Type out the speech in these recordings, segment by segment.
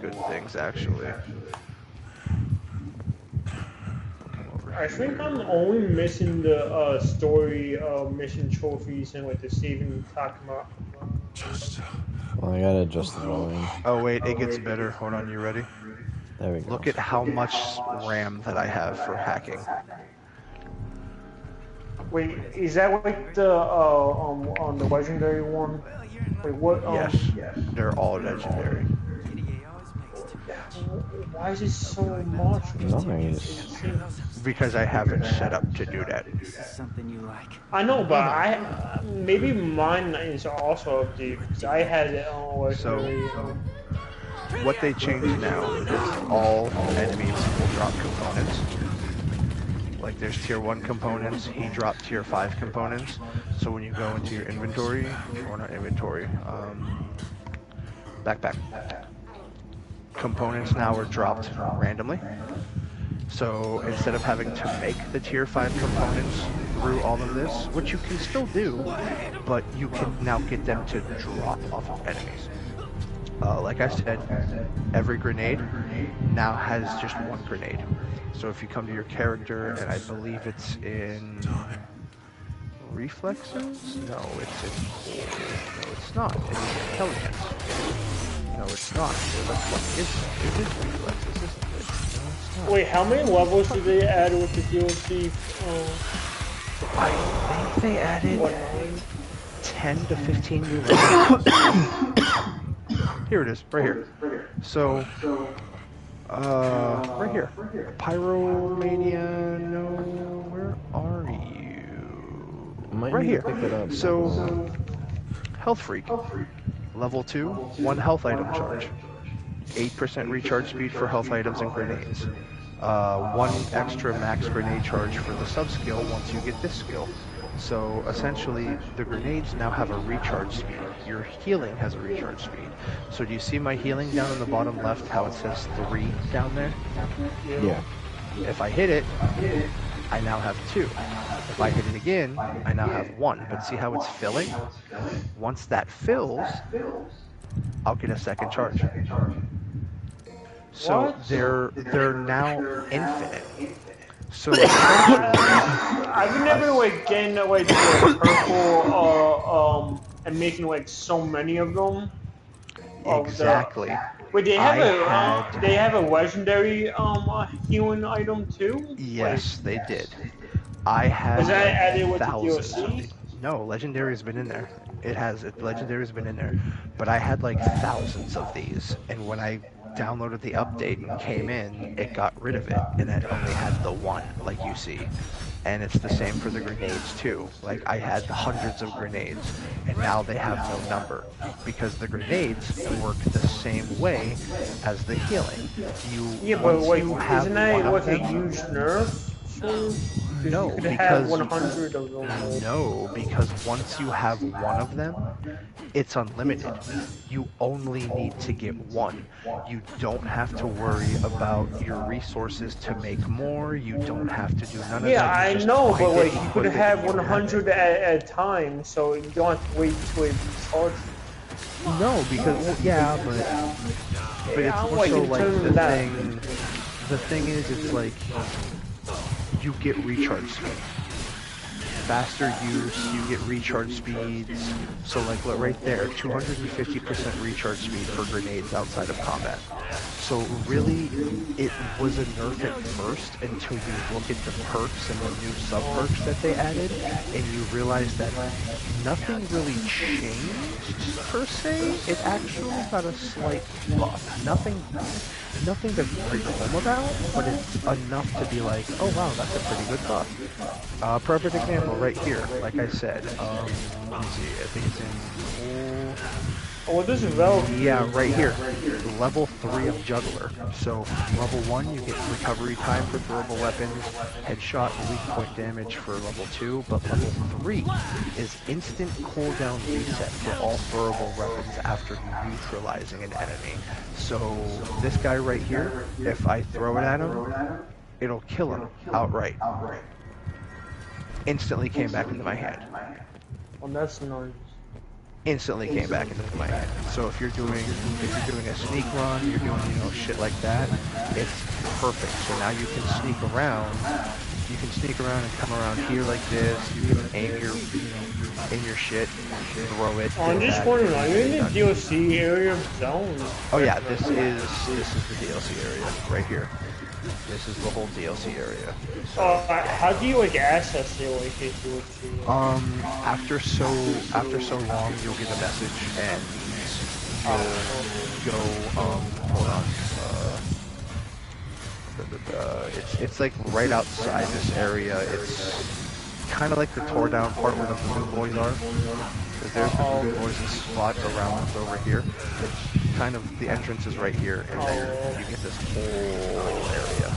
good things, actually. I think I'm only missing the story mission trophies and like the saving Takuma. Well, I gotta adjust the volume. Oh wait, it gets better. Hold on, you ready? There we go. Look at how much RAM that I have for hacking. Wait, is that like the on the legendary one? Wait, what? Yes, they're all legendary. Why is it so much? Nice. Because I have it set up to do that. Something you like. I know, but I maybe mine is also updated because I had it on legendary. So, what they changed now is all enemies will drop components. Like there's tier 1 components, he dropped tier 5 components. So when you go into your inventory, or not inventory, backpack. Components now are dropped randomly. So instead of having to make the tier 5 components through all of this, which you can still do, but you can now get them to drop off of enemies. Like I said, every grenade now has just one grenade. So if you come to your character, and I believe it's in reflexes? No, it's in... No, it's not. It's intelligence. No, it's not. What the fuck is it? It is reflexes, isn't it? No, it's not. Wait, how many levels did they add with the DLC? I think they added 10 to 15 new levels. Here it is, right here. So, right here. Pyromania, no, where are you? Right here. Pick it up. So, Health Freak. Level 2, 1 health item charge. 8% recharge speed for health items and grenades. 1 extra max grenade charge for the sub-skill once you get this skill. So essentially, the grenades now have a recharge speed. Your healing has a recharge speed. So do you see my healing down in the bottom left, how it says 3 down there? Yeah. If I hit it, I now have 2. If I hit it again, I now have 1. But see how it's filling? Once that fills, I'll get a second charge. So they're now infinite. So I've never like getting like the purple and making like so many of them. Exactly. Wait, they have a legendary healing item too? Yes, they did. I had Was that added with the thousands of DLC? these. No, legendary has been in there. It has. Legendary has been in there. But I had like thousands of these, and when I downloaded the update and came in, it got rid of it, and it only had the 1, like you see. And it's the same for the grenades too. Like I had hundreds of grenades, and now they have no number because the grenades work the same way as the healing. But wait, isn't that like a huge nerf? No, you could because have 100 of them. No, because once you have 1 of them, it's unlimited. You only need to get 1. You don't have to worry about your resources to make more. You don't have to do none of that. Yeah, I know, but like you could have 100 at a time, so you don't have to wait till it recharges. No, because but it's also like the thing. The thing is, it's like you get recharge speed. Faster use, you get recharge speeds. So like right there, 250% recharge speed for grenades outside of combat. So really, it was a nerf at first until you look at the perks and the new sub-perks that they added, and you realize that nothing really changed per se. It actually got a slight buff. Nothing to write home about, but it's enough to be like, oh wow, that's a pretty good buff. Perfect example right here, like I said. Let me see, I think it's in... Oh, this is relevant. Yeah, right here. Level 3 of Juggler. So, level 1, you get recovery time for throwable weapons, headshot, and weak point damage for level 2, but level 3 is instant cooldown reset for all throwable weapons after neutralizing an enemy. So, this guy right here, if I throw it at him, it'll kill him outright. Instantly came back into my hand. Oh, that's nice. instantly came back into my hand. So if you're doing a sneak run, you're doing shit like that, it's perfect. So now you can sneak around. You can sneak around and come around here like this. You can aim your shit, throw it. I'm just wondering, are you in the DLC area of Zone? Oh yeah, this is the DLC area right here. This is the whole DLC area. So, how do you access it? After so long, you'll get a message and you'll go hold on. It's like right outside this area. It's kind of like the tore down part where the Blue Boys are. Because there's the Blue Boys and spot around over here. It's kind of the entrance is right here, and there you get this whole area.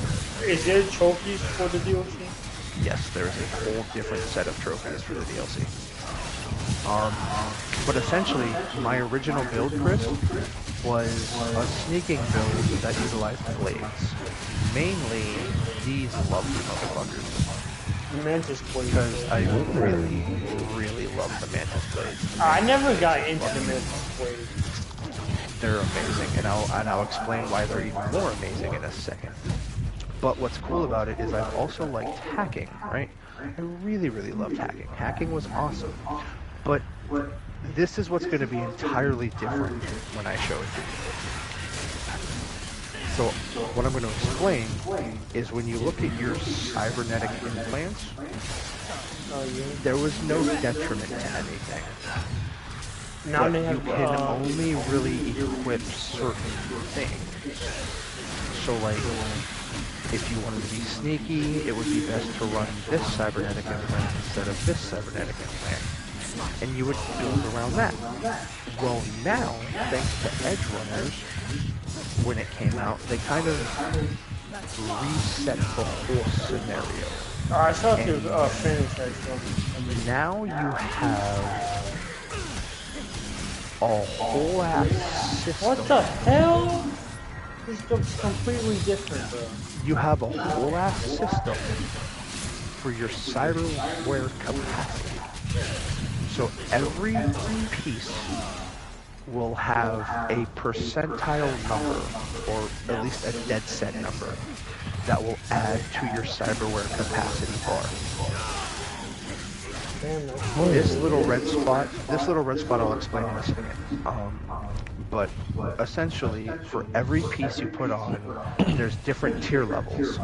Is there trophies for the DLC? Yes, there's a whole different set of trophies for the DLC. But essentially, my original build, Chris, was a sneaking build that utilized blades. Mainly, these lovely motherfuckers. The Mantis blades. Because I really love the Mantis blades. I never got into the Mantis blades. They're amazing, and I'll explain why they're even more amazing in a second. But what's cool about it is I've also liked hacking, right? I really loved hacking. Hacking was awesome. But this is what's going to be entirely different when I show it to you. So what I'm going to explain is when you look at your cybernetic implants, there was no detriment to anything. Now but you can only really equip certain things. So like, if you wanted to be sneaky, it would be best to run this cybernetic implant instead of this cybernetic implant. And you would build around that. Well, now, thanks to Edge Runners, when it came out, they kind of reset the whole scenario. I saw you finish that stuff. Now you have a whole ass system. What the hell? This looks completely different, bro. You have a whole ass system for your cyberware capacity. So every piece will have a percentile number, or at least a dead set number, that will add to your cyberware capacity bar. This little red spot I'll explain in a second. But essentially, for every piece you put on, there's different tier levels,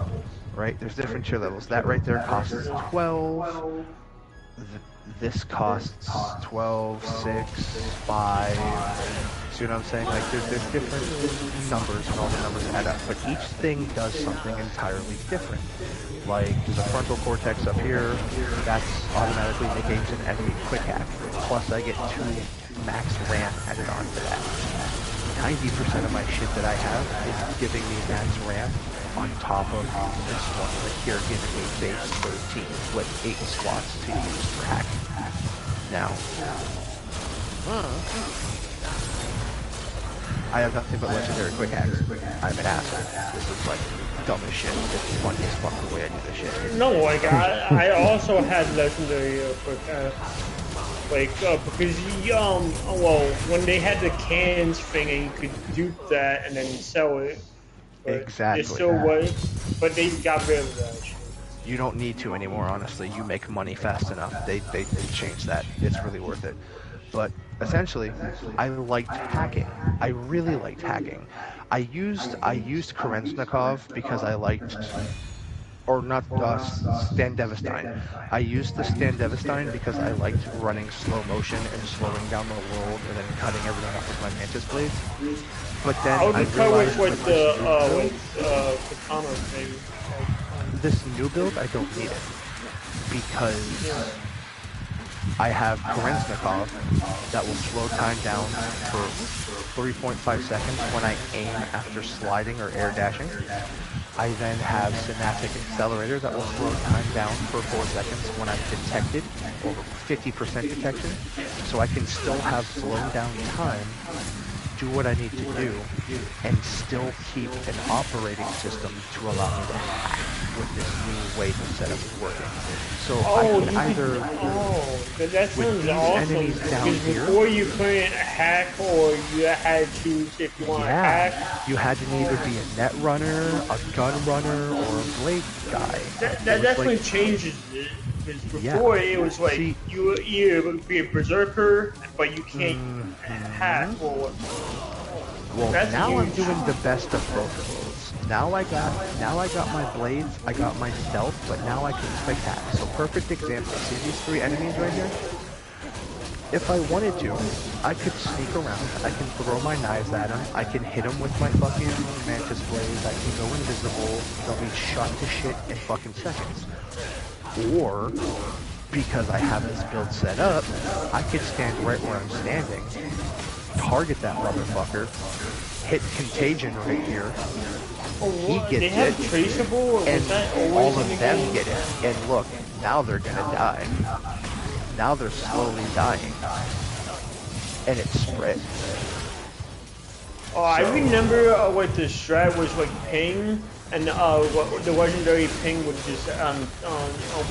right? There's different tier levels. That right there costs 12. This costs 12, 6, 5. See what I'm saying? Like, there's different numbers, and all the numbers add up. But each thing does something entirely different. Like, the frontal cortex up here, that's automatically negates an enemy quick hack. Plus, I get 2 max RAM added on to that. 90% of my shit that I have is giving me max RAM on top of this one right here, giving me base 13 with 8 slots to use for hacking. Now, I have nothing but legendary quick hacks. I'm an asshole. This is like dumb as shit. It's the funniest fucking way I do this shit. No, like I also had legendary quick hacks. Like, because, well, when they had the cans thing and you could dupe that and then sell it. Exactly. It still was, but they got rid of that shit. You don't need to anymore, honestly. You make money fast enough. They changed that. It's really worth it. But essentially, I liked hacking. I really liked hacking. I used Kerensnikov because I liked, or not, Stan Devestein. I used the Stan Devestein because I liked running slow motion and slowing down the world and then cutting everything off with my Mantis blades. But then I would cut with the katana thing. This new build, I don't need it because I have Kerensnikov that will slow time down for 3.5 seconds when I aim after sliding or air dashing. I then have Synaptic Accelerator that will slow time down for 4 seconds when I'm detected, or 50% detection, so I can still have slowed down time do what I need to do and still keep an operating system to allow me to hack with this new way the setup is working. So I can either that sounds awesome. Enemies down because here, before you couldn't hack, or you had to choose if you want to hack. You had to either be a net runner, a gun runner, or a blade guy. That definitely changes it. Because before it was like you either be a berserker, but you can't hack. Or well, now I'm doing the best of both worlds. Now I got my blades, I got my stealth, but now I can attack. So perfect example. See these 3 enemies right here? If I wanted to, I could sneak around, I can throw my knives at them, I can hit them with my fucking mantis blades, I can go invisible, they'll be shot to shit in fucking seconds. Or, because I have this build set up, I could stand right where I'm standing, target that motherfucker, hit contagion right here, he gets it, traceable, and all of them get it. And look, now they're gonna die. Now they're slowly dying. And it's spread. Oh, I remember what the strat was like ping, and what the legendary ping would just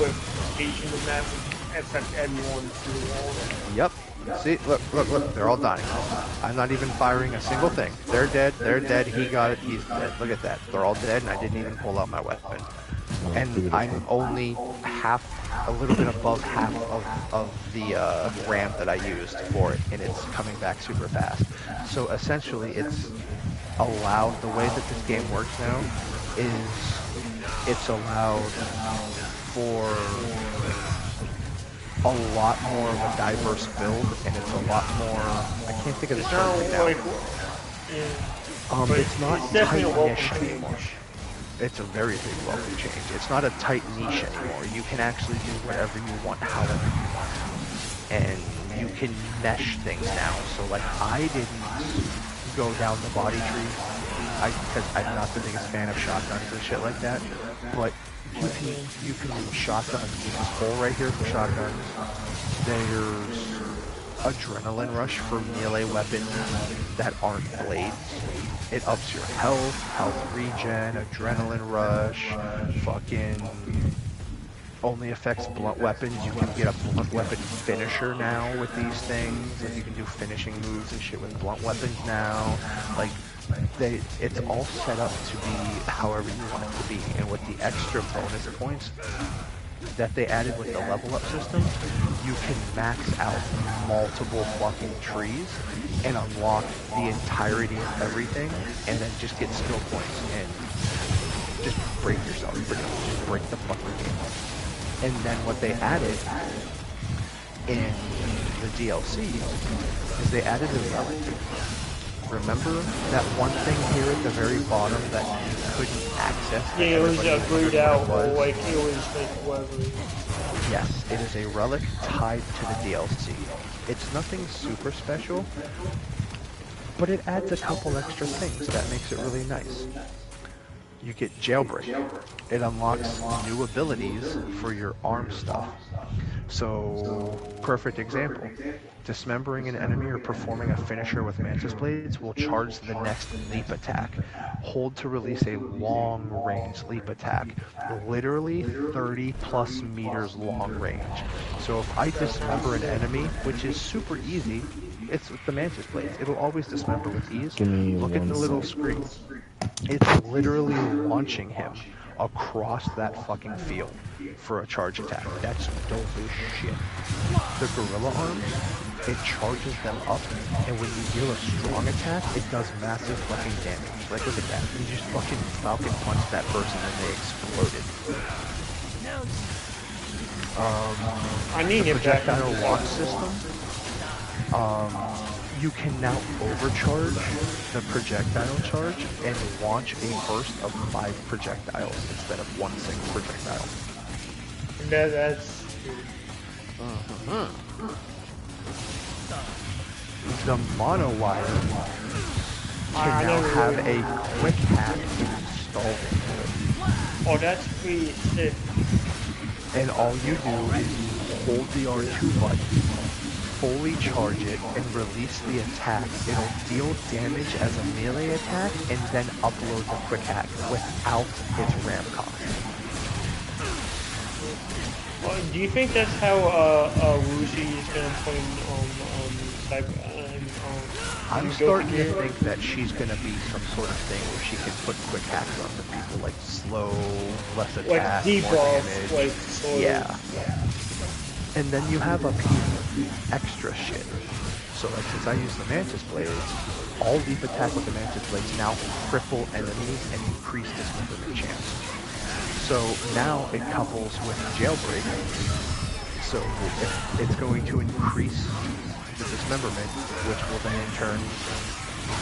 with station and that would affect everyone through the wall. Yep. See, look, they're all dying. I'm not even firing a single thing. They're dead, he got it, he's dead. Look at that. They're all dead and I didn't even pull out my weapon. And I'm only a little bit above half of the RAM that I used for it, and it's coming back super fast. So essentially it's allowed, the way that this game works now is it's allowed for a lot more of a diverse build, and it's a lot more, I can't think of the term right now. It's not tight niche anymore. It's a very big welcome change. It's not a tight niche anymore. You can actually do whatever you want, however you want. And you can mesh things now. So like, I didn't go down the body tree, because I'm not the biggest fan of shotguns and shit like that, but you can shotgun this hole right here for shotguns. There's adrenaline rush for melee weapons that aren't blades. It ups your health regen, adrenaline rush, fucking only affects blunt weapons. You can get a blunt weapon finisher now with these things, and you can do finishing moves and shit with blunt weapons now. Like, it's all set up to be however you want it to be. And with the extra bonus points that they added with the level up system, you can max out multiple fucking trees and unlock the entirety of everything, and then just get skill points and just break yourself, pretty much. Just break the fucking game. And then what they added in the DLC is they added a relic. Remember that one thing here at the very bottom that you couldn't access? Yeah, it was grayed out, like it was like whatever. Yes, it is a relic tied to the DLC. It's nothing super special, but it adds a couple extra things that makes it really nice. You get Jailbreak. It unlocks new abilities for your arm stuff. So, perfect example. Dismembering an enemy or performing a finisher with Mantis Blades will charge the next leap attack. Hold to release a long-range leap attack. Literally 30 plus meters long range. So if I dismember an enemy, which is super easy, it's with the Mantis Blades. It'll always dismember with ease. Look at the little screen. It's literally launching him across that fucking field for a charge attack. That's dope as shit. The Gorilla Arms, it charges them up, and when you deal a strong attack, it does massive fucking damage. Like, look at that. You just fucking Falcon punched that person and they exploded. The projectile launch system, you can now overcharge the projectile charge and launch a burst of 5 projectiles instead of one single projectile. That's... The monowire can now have a quick hack installed into it. Oh, that's pretty sick. And all you do is hold the R2 button fully charge it and release the attack, it'll deal damage as a melee attack and then upload the quick hack without its ramp cost. Do you think that's how Wuxi is gonna play Cyber? I'm starting to think that she's gonna be some sort of thing where she can put quick hacks onto people, like slow, less attack, like more damage. like sort yeah. of. And then you have up here extra shit. So like since I use the Mantis Blade, all deep attack with the Mantis Blade now cripple enemies and increase dismemberment chance. So now it couples with Jailbreak. So it's going to increase the dismemberment, which will then in turn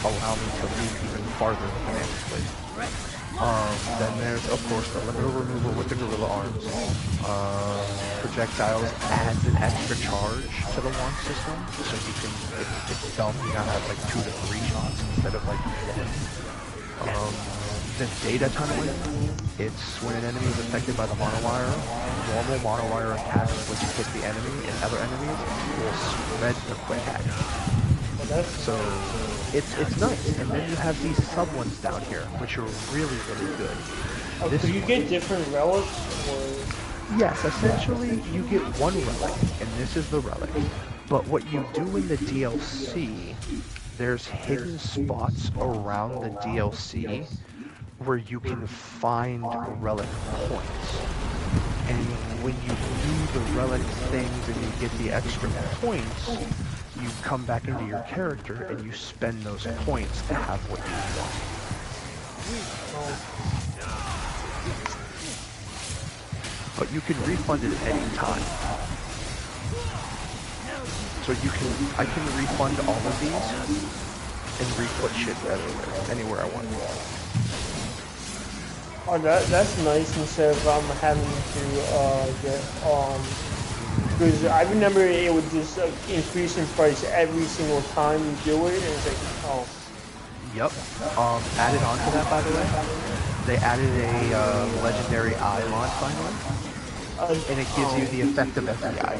allow me to move even farther with the Mantis Blade. Then there's, of course, the limiter removal with the Gorilla Arms. Projectiles adds an extra charge to the launch system, so you can, it's dumb, you now have like 2 to 3 shots instead of like 1. The data tunneling, it's when an enemy is affected by the monowire, normal monowire attacks which hit the enemy and other enemies will spread the quick hack. So it's nice. And then you have these sub ones down here, which are really, really good. Do you get different relics? Or? Yes, essentially you get one relic, and this is the relic. But what you do in the DLC, there's hidden spots around the DLC where you can find relic points. And when you do the relic things and you get the extra points, you come back into your character and you spend those points to have what you want. But you can refund it at any time. So I can refund all of these and re-put shit anywhere I want. Oh, that's nice instead of having to get because I remember it would just increase in price every single time you do it, and it's like, oh. Yep. Added on to that, by the way, they added a legendary eye launch finally, and it gives you the effect of FBI.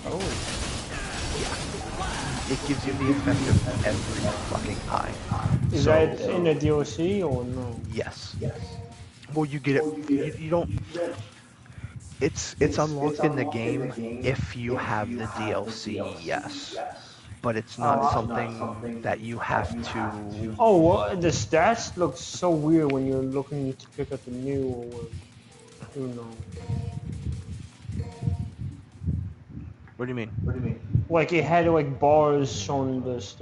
Oh. Yeah. It gives you the effect of every fucking eye. Is that in the DLC or no? Yes. Well, you get it. You don't. It's unlocked in the game if you have the DLC. Yes. But it's not something that you have to. Oh, well, the stats look so weird when you're looking to pick up the new one. Who knows? What do you mean? Like it had like bars showing the stats.